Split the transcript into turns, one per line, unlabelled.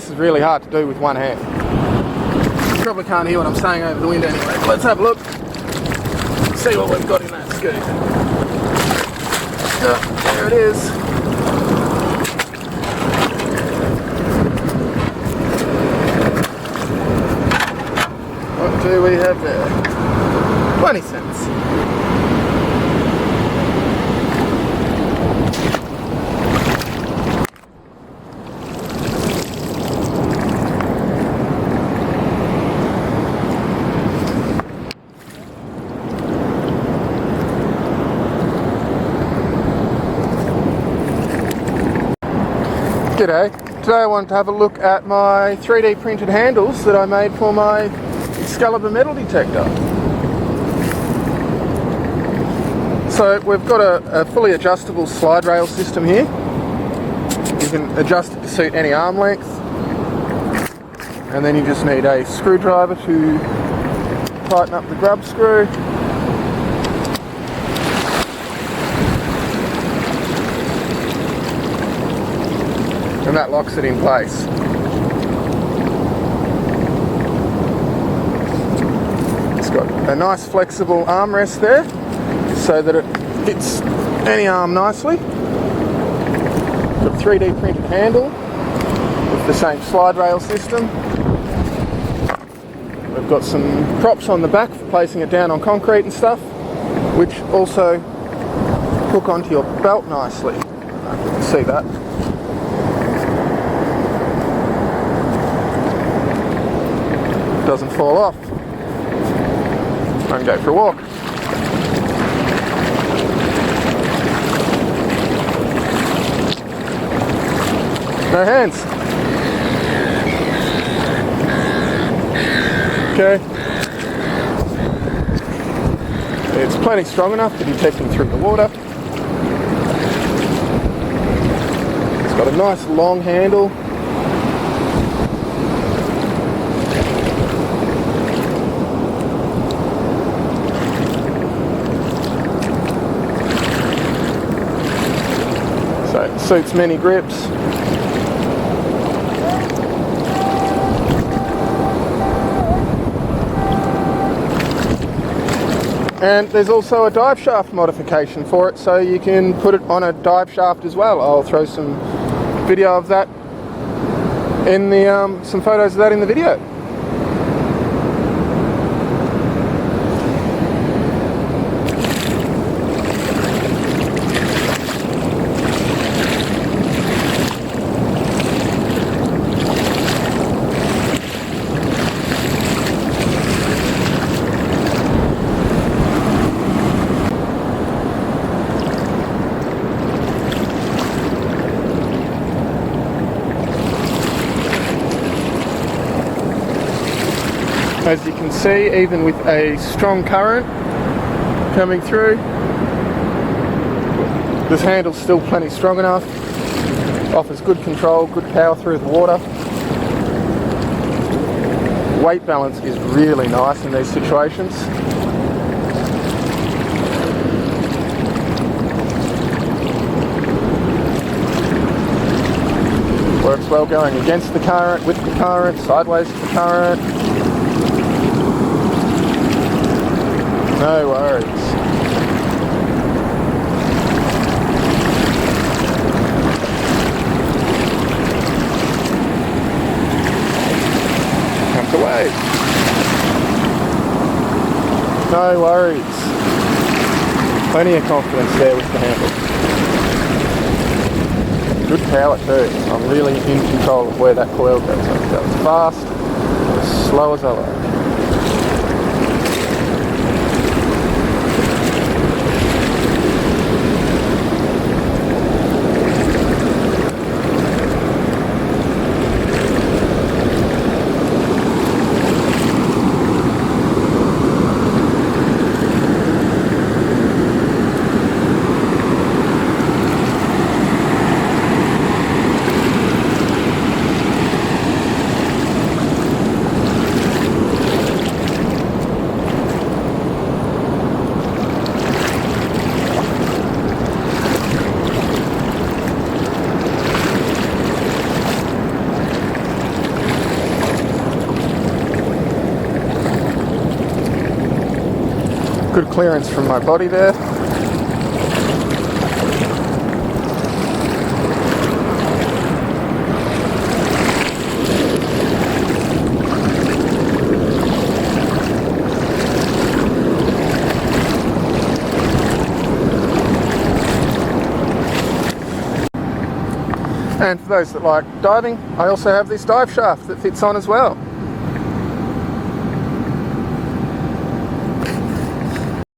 this is really hard to do with one hand. You probably can't hear what I'm saying over the wind anyway. Let's have a look. See what we've got in that scoop. There it is. What do we have there? 20 cents. G'day. Today I wanted to have a look at my 3D printed handles that I made for my Excalibur metal detector. So we've got a fully adjustable slide rail system here. You can adjust it to suit any arm length, and then you just need a screwdriver to tighten up the grub screw. And that locks it in place. It's got a nice flexible armrest there so that it fits any arm nicely. Got a 3D printed handle with the same slide rail system. We've got some props on the back for placing it down on concrete and stuff, which also hook onto your belt nicely. You can see that. Doesn't fall off. I can go for a walk. No hands. Okay. It's plenty strong enough to detect them through the water. It's got a nice long handle. So it suits many grips. And there's also a dive shaft modification for it, so you can put it on a dive shaft as well. I'll throw some video of that in the some photos of that in the video. As you can see, even with a strong current coming through, this handle's still plenty strong enough. Offers good control, good power through the water. Weight balance is really nice in these situations. Works well going against the current, with the current, sideways to the current. No worries. Comes away. No worries. Plenty of confidence there with the handle. Good power too. I'm really in control of where that coil goes. It goes fast, as slow as I like. Good clearance from my body there. And for those that like diving, I also have this dive shaft that fits on as well.